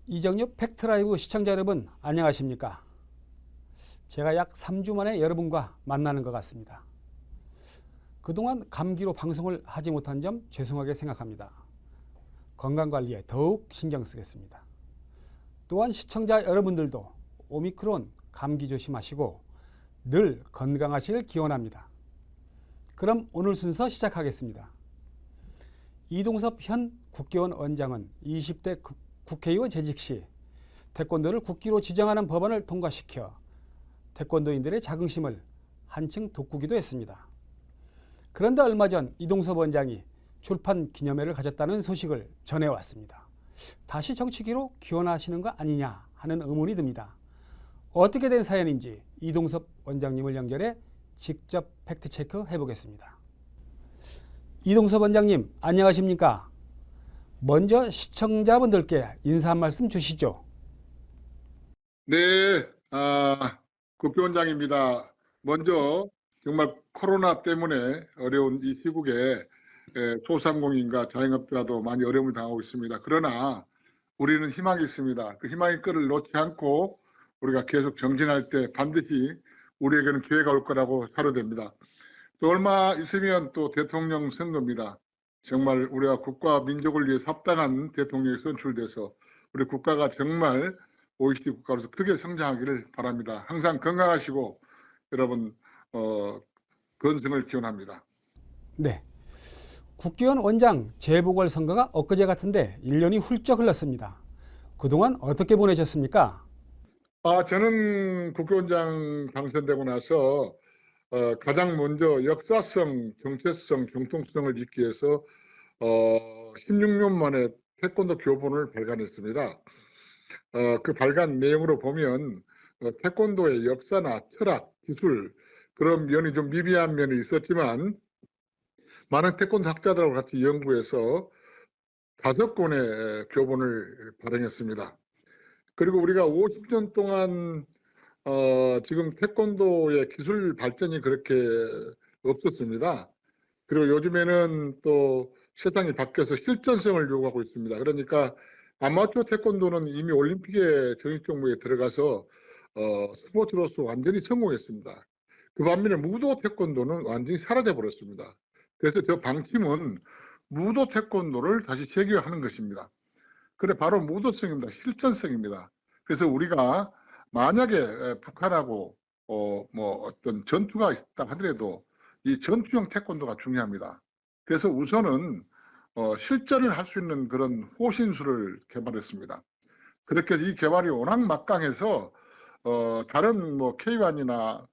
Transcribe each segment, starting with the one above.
이정엽 팩트라이브 시청자 여러분, 안녕하십니까? 제가 약 3주 만에 여러분과 만나는 것 같습니다. 그동안 감기로 방송을 하지 못한 점 죄송하게 생각합니다. 건강관리에 더욱 신경 쓰겠습니다. 또한 시청자 여러분들도 오미크론 감기 조심하시고 늘 건강하시길 기원합니다. 그럼 오늘 순서 시작하겠습니다. 이동섭 현 국회의원 원장은 20대 국회의원 재직 시 태권도를 국기로 지정하는 법안을 통과시켜 태권도인들의 자긍심을 한층 돋구기도 했습니다. 그런데 얼마 전 이동섭 원장이 출판 기념회를 가졌다는 소식을 전해왔습니다. 다시 정치기로 기원하시는 거 아니냐 하는 의문이 듭니다. 어떻게 된 사연인지 이동섭 원장님을 연결해 직접 팩트체크 해보겠습니다. 이동섭 원장님, 안녕하십니까? 먼저 시청자분들께 인사 한 말씀 주시죠. 네, 국회의원장입니다. 먼저 정말 코로나 때문에 어려운 이 시국에 소상공인과 자영업자도 많이 어려움을 당하고 있습니다. 그러나 우리는 희망이 있습니다. 그 희망의 끈을 놓지 않고 우리가 계속 정진할 때 반드시 우리에게는 기회가 올 거라고 사료됩니다. 또 얼마 있으면 또 대통령 선거입니다. 정말 우리가 국가와 민족을 위해 합당한 대통령이 선출돼서 우리 국가가 정말 OECD 국가로서 크게 성장하기를 바랍니다. 항상 건강하시고 여러분 건승을 기원합니다. 네, 국회의원 원장 재보궐선거가 엊그제 같은데 1년이 훌쩍 흘렀습니다. 그동안 어떻게 보내셨습니까? 저는 국회의원장 당선되고 나서 가장 먼저 역사성, 정체성, 정통성을 잇기 위해서 16년 만에 태권도 교본을 발간했습니다. 그 발간 내용으로 보면 태권도의 역사나 철학, 기술 그런 면이 좀 미비한 면이 있었지만 많은 태권도 학자들하고 같이 연구해서 5권의 교본을 발행했습니다. 그리고 우리가 50년 동안 지금 태권도의 기술 발전이 그렇게 없었습니다. 그리고 요즘에는 또 세상이 바뀌어서 실전성을 요구하고 있습니다. 그러니까 아마추어 태권도는 이미 올림픽의 정식 종목에 들어가서 스포츠로서 완전히 성공했습니다. 그 반면에 무도 태권도는 완전히 사라져 버렸습니다. 그래서 저 방침은 무도 태권도를 다시 재개하는 것입니다. 그래 바로 무도성입니다. 실전성입니다. 그래서 우리가 만약에 북한하고 어떤 전투가 있다 하더라도 이 전투형 태권도가 중요합니다. 그래서 우선은 실전을 할 수 있는 그런 호신술을 개발했습니다. 그렇게 이 개발이 워낙 막강해서 다른 K1이나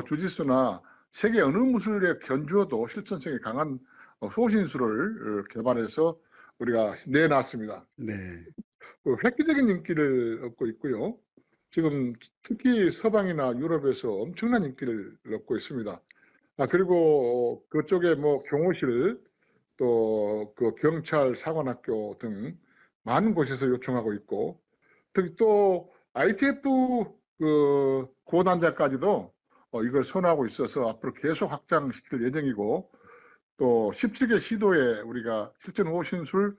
주짓수나 세계 어느 무술에 견주어도 실전성이 강한 호신술을 개발해서 우리가 내놨습니다. 네. 획기적인 인기를 얻고 있고요. 지금 특히 서방이나 유럽에서 엄청난 인기를 얻고 있습니다. 그리고 그쪽에 경호실 또 그 경찰 사관학교 등 많은 곳에서 요청하고 있고 특히 또 ITF 그 고단자까지도 이걸 선호하고 있어서 앞으로 계속 확장시킬 예정이고 또 17개 시도에 우리가 실전 호신술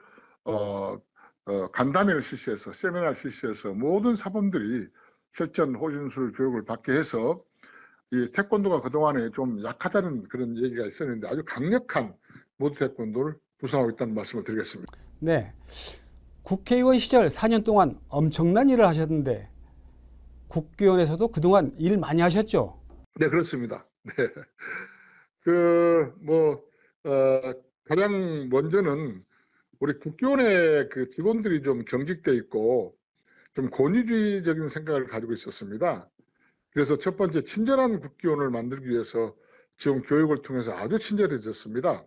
간담회를 실시해서 세미나를 실시해서 모든 사범들이 실전 호신술 교육을 받게 해서 이 태권도가 그동안에 좀 약하다는 그런 얘기가 있었는데 아주 강력한 무도 태권도를 구성하고 있다는 말씀을 드리겠습니다. 네, 국회의원 시절 4년 동안 엄청난 일을 하셨는데 국회의원에서도 그동안 일 많이 하셨죠? 네, 그렇습니다. 네. 가장 먼저는 우리 국회의원의 그 직원들이 좀 경직돼 있고 좀 권위주의적인 생각을 가지고 있었습니다. 그래서 첫 번째 친절한 국회의원을 만들기 위해서 지금 교육을 통해서 아주 친절해졌습니다.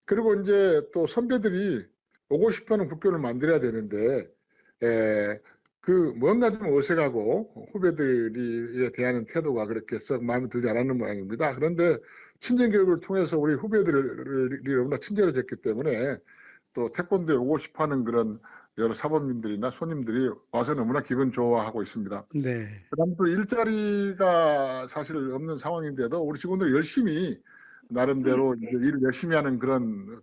그리고 이제 또 선배들이 오고 싶어하는 국회의원을 만들어야 되는데 뭔가 좀 어색하고 후배들에 대한 태도가 그렇게 썩 마음에 들지 않았는 모양입니다. 그런데 친절 교육을 통해서 우리 후배들이 너무나 친절해졌기 때문에 또 태권도에 오고 싶어하는 그런 여러 사범님들이나 손님들이 와서 너무나 기분 좋아하고 있습니다. 네. 그다음 또 일자리가 사실 없는 상황인데도 우리 직원들이 열심히 나름대로 이제 일을 열심히 하는 그런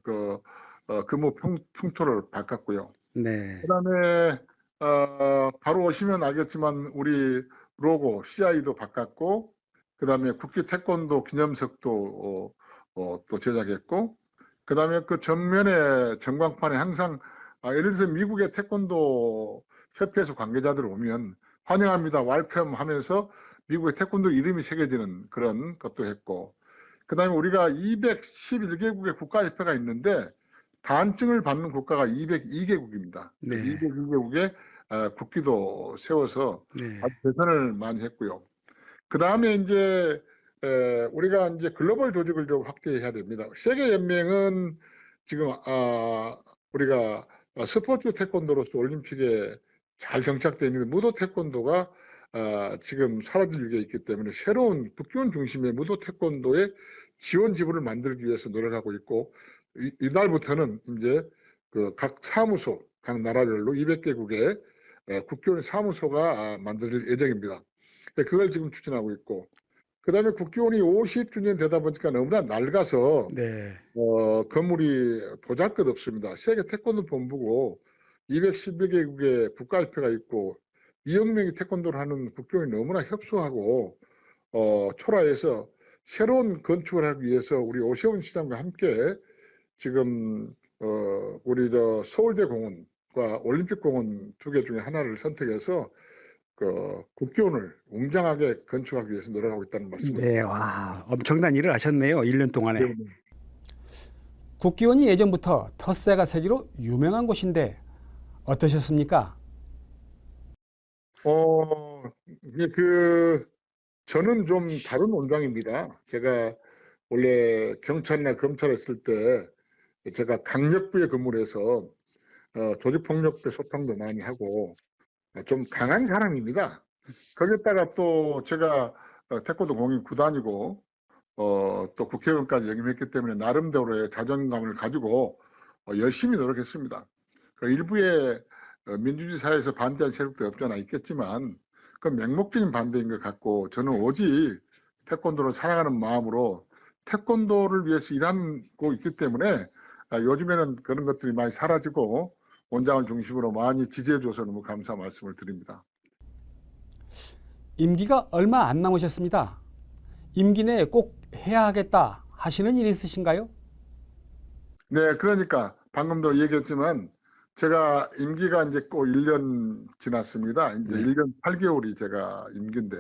근무 풍토를 바꿨고요. 네. 그다음에 바로 오시면 알겠지만 우리 로고 CI도 바꿨고, 그다음에 국기 태권도 기념석도 또 제작했고, 그다음에 그 전면에 전광판에 항상 예를 들어서 미국의 태권도 협회에서 관계자들 오면 환영합니다, 웰컴 하면서 미국의 태권도 이름이 새겨지는 그런 것도 했고, 그다음에 우리가 211개국의 국가협회가 있는데 단증을 받는 국가가 202개국입니다. 네. 202개국의 국기도 세워서 네. 아주 개선을 많이 했고요. 그 다음에 이제 우리가 이제 글로벌 조직을 좀 확대해야 됩니다. 세계 연맹은 지금 우리가 스포츠 태권도로서 올림픽에 잘 정착되어 있는데 무도 태권도가 지금 사라질 위기에 있기 때문에 새로운 국기원 중심의 무도 태권도의 지원 지부를 만들기 위해서 노력하고 있고, 이달부터는 이제 그 각 사무소, 각 나라별로 200개국의 국기원 사무소가 만들어질 예정입니다. 그걸 지금 추진하고 있고, 그 다음에 국기원이 50주년 되다 보니까 너무나 낡아서 네. 건물이 보잘것없습니다. 세계 태권도 본부고 210여 개국의 국가협회가 있고 2억 명이 태권도를 하는 국기원이 너무나 협소하고 초라해서 새로운 건축을 하기 위해서 우리 오세훈 시장과 함께 지금 우리 서울대 공원과 올림픽 공원 두 개 중에 하나를 선택해서 국기원을 웅장하게 건축하기 위해서 노력하고 있다는 말씀입니다. 네. 와, 엄청난 일을 하셨네요. 1년 동안에. 국기원이 예전부터 텃세가 세기로 유명한 곳인데 어떠셨습니까? 저는 좀 다른 원장입니다. 제가 원래 경찰이나 검찰 했을 때 제가 강력부에 근무를 해서 조직폭력배 소탕도 많이 하고 좀 강한 사람입니다. 거기다가 또 제가 태권도 공인 9단이고 또 국회의원까지 역임했기 때문에 나름대로의 자존감을 가지고 열심히 노력했습니다. 일부의 민주주의 사회에서 반대한 세력도 없지 않아 있겠지만 그 맹목적인 반대인 것 같고, 저는 오직 태권도를 사랑하는 마음으로 태권도를 위해서 일하고 있기 때문에 요즘에는 그런 것들이 많이 사라지고 원장을 중심으로 많이 지지해줘서 너무 감사 말씀을 드립니다. 임기가 얼마 안 남으셨습니다. 임기 내에 꼭 해야 하겠다 하시는 일 있으신가요? 네, 그러니까 방금도 얘기했지만 제가 임기가 이제 꼭 1년 지났습니다. 이제 네. 1년 8개월이 제가 임기인데,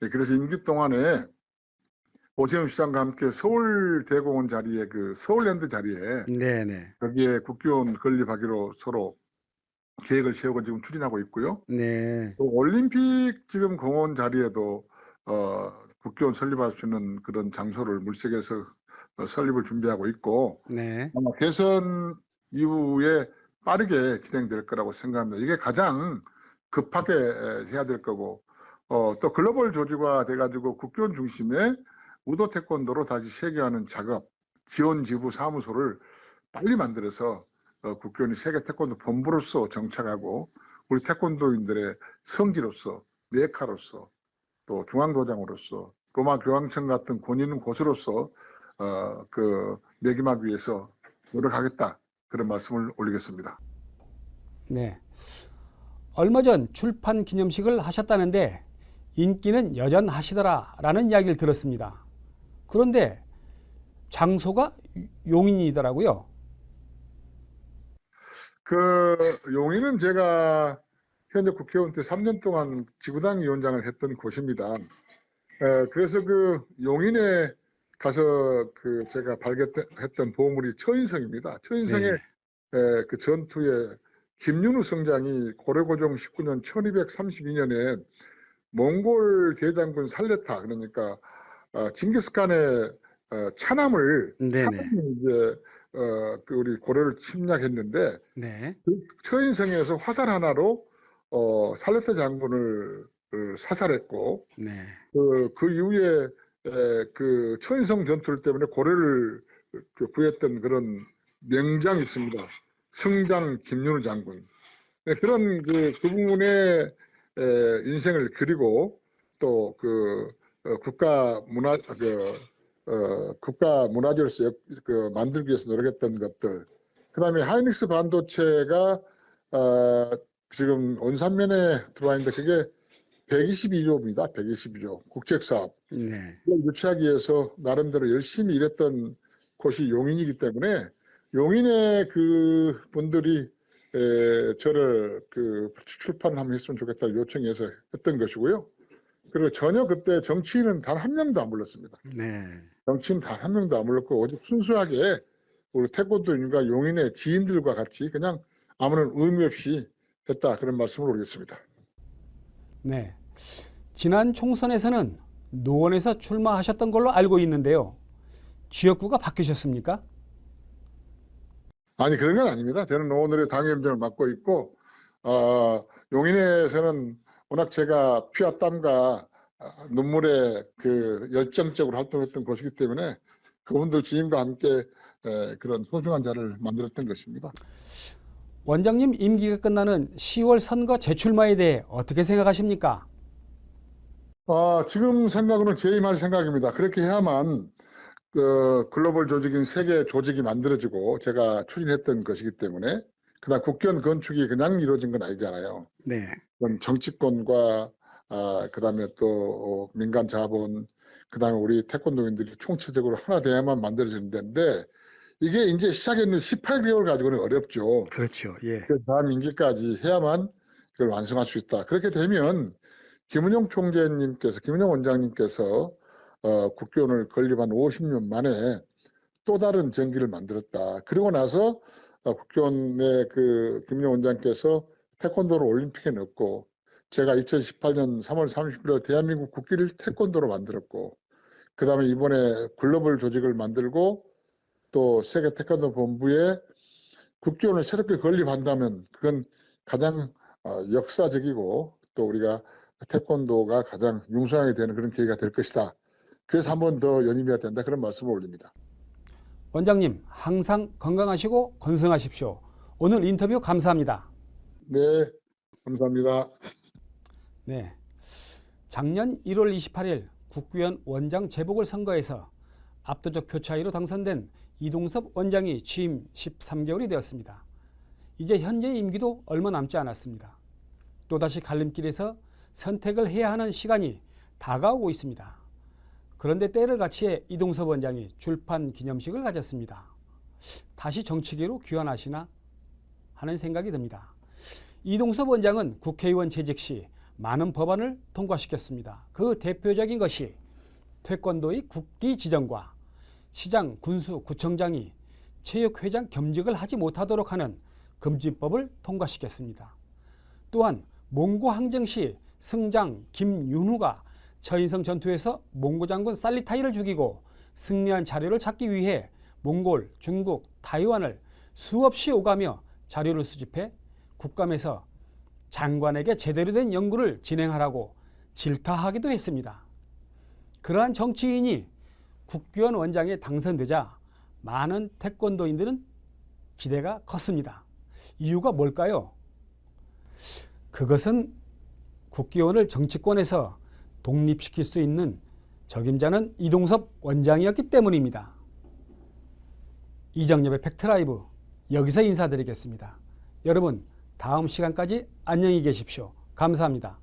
네, 그래서 임기 동안에 오세훈 시장과 함께 서울대공원 자리에 서울랜드 자리에 네네. 거기에 국기원 건립하기로 서로 계획을 세우고 지금 추진하고 있고요. 네. 또 올림픽 지금 공원 자리에도 국기원 설립할 수 있는 그런 장소를 물색해서 설립을 준비하고 있고, 네. 아마 개선 이후에 빠르게 진행될 거라고 생각합니다. 이게 가장 급하게 해야 될 거고, 또 글로벌 조직화 돼가지고 국기원 중심의 우도 태권도로 다시 세계화하는 작업, 지원 지부 사무소를 빨리 만들어서 국기원이 세계 태권도 본부로서 정착하고 우리 태권도인들의 성지로서, 메카로서, 또 중앙도장으로서, 로마 교황청 같은 권위 있는 곳으로서 매김하기 위해서 노력하겠다, 그런 말씀을 올리겠습니다. 네. 얼마 전 출판 기념식을 하셨다는데 인기는 여전하시더라라는 이야기를 들었습니다. 그런데 장소가 용인이더라고요. 용인은 제가 현재 국회의원 때 3년 동안 지구당 위원장을 했던 곳입니다. 그래서 용인에 가서 제가 발견했던 보물이 처인성입니다. 처인성의 네. 그 전투에 김윤우 성장이 고려고종 19년 1232년에 몽골 대장군 살레타, 그러니까 징기스칸의 차남을 네네. 이제 우리 고려를 침략했는데 네. 그 처인성에서 화살 하나로 살레타 장군을 사살했고, 네. 그 이후에 그 처인성 전투 때문에 고려를 구했던 그런 명장이 있습니다. 성장 김윤우 장군. 네, 그런 그분의 인생을 그리고 또 국가 문화 국가 문화재로서 만들기 위해서 노력했던 것들. 그다음에 하이닉스 반도체가 지금 온산면에 들어와 있는데 그게 122조입니다. 122조 국책사업. 네. 이걸 유치하기 위해서 나름대로 열심히 일했던 곳이 용인이기 때문에 용인의 그 분들이 저를 출판하면 했으면 좋겠다고 요청해서 했던 것이고요. 그리고 전혀 그때 정치인은 단 한 명도 안 불렀습니다. 네. 정치인 단 한 명도 안 불렀고 오직 순수하게 우리 태권도인과 용인의 지인들과 같이 그냥 아무런 의미 없이 했다 그런 말씀을 올리겠습니다. 네. 지난 총선에서는 노원에서 출마하셨던 걸로 알고 있는데요. 지역구가 바뀌셨습니까? 아니 그런 건 아닙니다. 저는 노원을의 당협위원장을 맡고 있고 용인에서는 워낙 제가 피와 땀과 눈물에 열정적으로 활동했던 곳이기 때문에 그분들 지인과 함께 그런 소중한 자를 만들었던 것입니다. 원장님 임기가 끝나는 10월 선거 재출마에 대해 어떻게 생각하십니까? 지금 생각으로는 재임할 생각입니다. 그렇게 해야만 글로벌 조직인 세계 조직이 만들어지고 제가 추진했던 것이기 때문에 그다음 국견 건축이 그냥 이루어진 건 아니잖아요. 네. 그건 정치권과 그다음에 또 민간 자본 그다음에 우리 태권도인들이 총체적으로 하나 돼야만 만들어지는 데인데 이게 이제 시작했는데 18개월 가지고는 어렵죠. 그렇죠. 예. 그 다음 임기까지 해야만 그걸 완성할 수 있다. 그렇게 되면 김은영 원장님께서 국교원을 건립한 50년 만에 또 다른 전기를 만들었다. 그리고 나서 국교원의 김은영 원장께서 태권도를 올림픽에 넣었고 제가 2018년 3월 30일 대한민국 국기를 태권도로 만들었고 그 다음에 이번에 글로벌 조직을 만들고 또 세계 태권도 본부에 국교원을 새롭게 건립한다면 그건 가장 역사적이고 또 우리가 태권도가 가장 융성하게 되는 그런 계기가 될 것이다. 그래서 한 번 더 연임해야 된다 그런 말씀을 올립니다. 원장님 항상 건강하시고 건승하십시오. 오늘 인터뷰 감사합니다. 네, 감사합니다. 네, 작년 1월 28일 국교원 원장 재보궐선거에서 압도적 표 차이로 당선된 이동섭 원장이 취임 13개월이 되었습니다. 이제 현재 임기도 얼마 남지 않았습니다. 또다시 갈림길에서 선택을 해야 하는 시간이 다가오고 있습니다. 그런데 때를 같이해 이동섭 원장이 출판 기념식을 가졌습니다. 다시 정치계로 귀환하시나 하는 생각이 듭니다. 이동섭 원장은 국회의원 재직 시 많은 법안을 통과시켰습니다. 그 대표적인 것이 태권도의 국기 지정과 시장, 군수, 구청장이 체육회장 겸직을 하지 못하도록 하는 금지법을 통과시켰습니다. 또한 몽고 항쟁 시 승장 김윤후가 처인성 전투에서 몽고 장군 살리타이를 죽이고 승리한 자료를 찾기 위해 몽골, 중국, 타이완을 수없이 오가며 자료를 수집해 국감에서 장관에게 제대로 된 연구를 진행하라고 질타하기도 했습니다. 그러한 정치인이 국교원 원장에 당선되자 많은 태권도인들은 기대가 컸습니다. 이유가 뭘까요? 그것은 국교원을 정치권에서 독립시킬 수 있는 적임자는 이동섭 원장이었기 때문입니다. 이정엽의 팩트라이브 여기서 인사드리겠습니다. 여러분 다음 시간까지 안녕히 계십시오. 감사합니다.